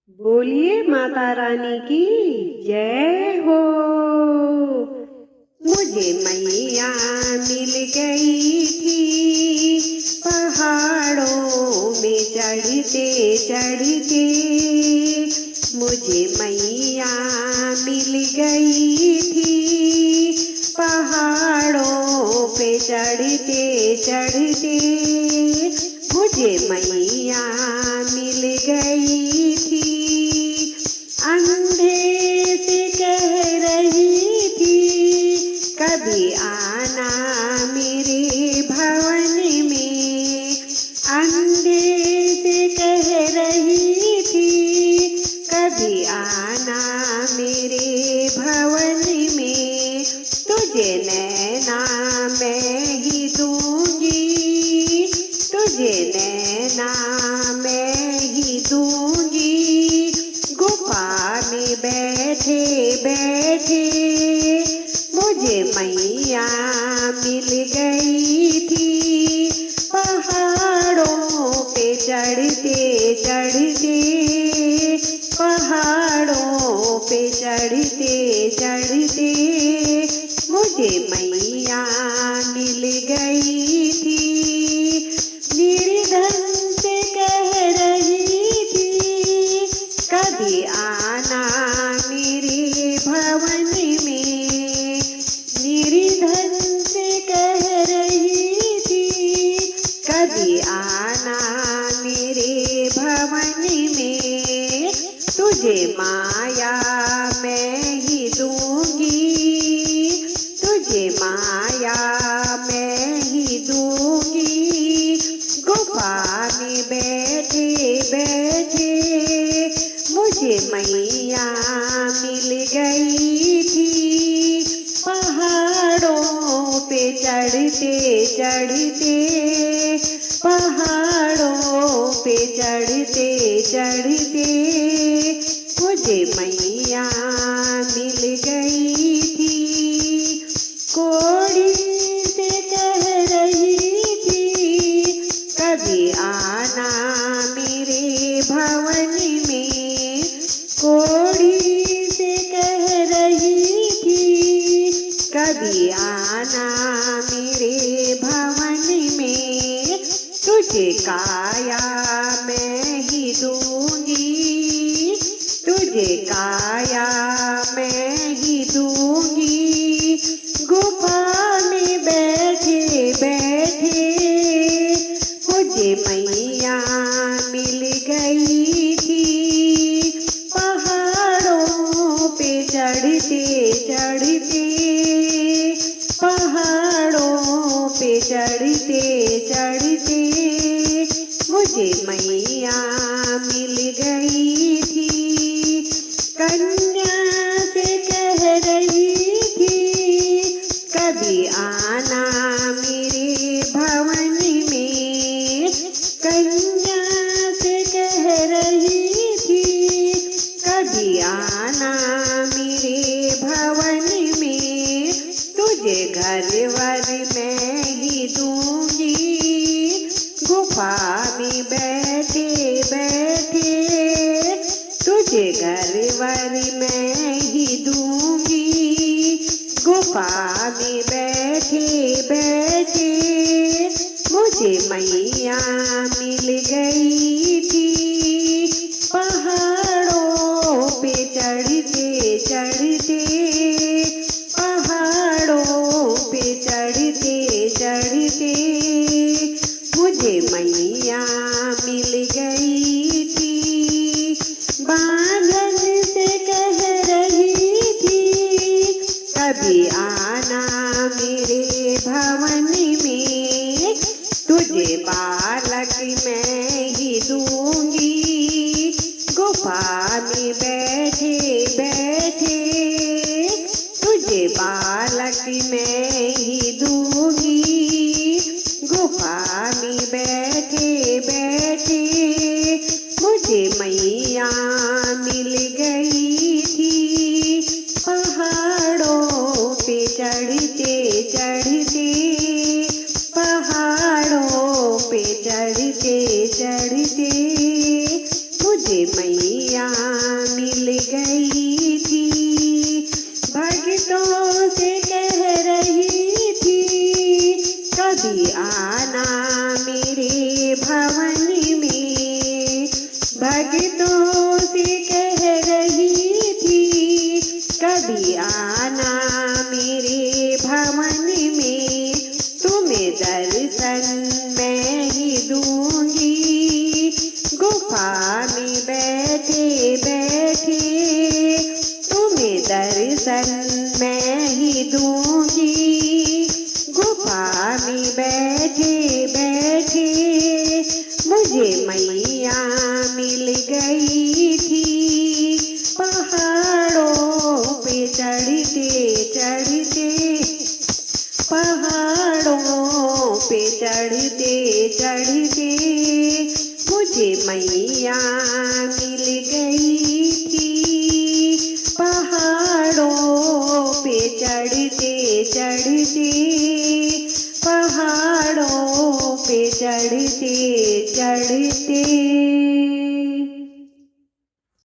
बोलिए माता रानी की जय हो। मुझे मैया मिल गई थी पहाड़ों में चढ़ते चढ़ते। मुझे मैया मिल गई थी पहाड़ों पे चढ़ते चढ़ते। मुझे मैया मिल गई थी, अंधे से कह रही थी कभी आना मेरे भवन में। अंधे से कह रही थी कभी आना मेरे भवन में। तुझे नैना मैं ही दूंगी, तुझे नैना मैं ही दूंगी। गुफा में बैठे बैठे मुझे मैया मिल गई थी पहाड़ों पे चढ़ते चढ़ते। पहाड़ों पे चढ़ते चढ़ते मुझे मैया मिल गई थी। निर्धन से कह रही थी कभी आना मेरे भवन में। निर्धन से कह रही थी कभी आना मेरे भवन में। तुझे माया मैं ही दूंगी, तुझे माया मैं ही दूंगी। गुफा में बैठे बैठे मुझे मैया मिल गई थी पहाड़ों पे चढ़ते चढ़ते। पहाड़ों पे चढ़ते चढ़ते मुझे मैया मिल गई थी। कोड़ी से कह रही थी कभी आना मेरे भवन में। कोड़ी से कह रही थी कभी आना मेरे भवन में। तुझे काया मैं ही दूंगी, तुझे काया मैं ही दूंगी। गुफा में बैठे बैठे मुझे मैया मिल गई थी पहाड़ों पे चढ़ते चढ़ते। पहाड़ों पे चढ़ते चढ़ते मुझे मैया मिल गई थी। कन्या से कह रही थी कभी आना मेरे भवन में। कन्या से कह रही थी कभी आना मेरे भवन में। तुझे घर वर मैं ही दूंगी, गुफा में बैठे बैठे तुझे घर वर मैं ही दूंगी। गुफा में बैठे बैठे मुझे मैया मिल गई थी पहाड़ों पे चढ़ते चढ़ते। पहाड़ों पे चढ़ते चढ़ते मुझे मैया मिल गई थी। बांझन से कह रही थी कभी आना मेरे भवन में। तुझे बालक मैं ही दूंगी, गुफा में बैठे बैठे तुझे बालक मैं ही दूंगी। गुफा में बैठे बैठे मुझे मैया मिल गई थी पहाड़ों पे चढ़ते चढ़ते। पहाड़ों पे चढ़ते चढ़ते मुझे मैया भक्तों से कह रही थी कभी आना मेरे भवन में, तुम्हें दर्शन मैं ही दूंगी। गुफा में बैठे बैठे तुम्हें दर्शन मैं ही दूंगी। गुफा में बैठे बैठे मुझे मैया मिल गई थी। पहाड़ों पे चढ़ते चढ़ते, पहाड़ों पे चढ़ते चढ़ते मुझे मैया मिल गई थी। पहाड़ों पे चढ़ते चढ़ते, पहाड़ों पे चढ़ते चढ़ते।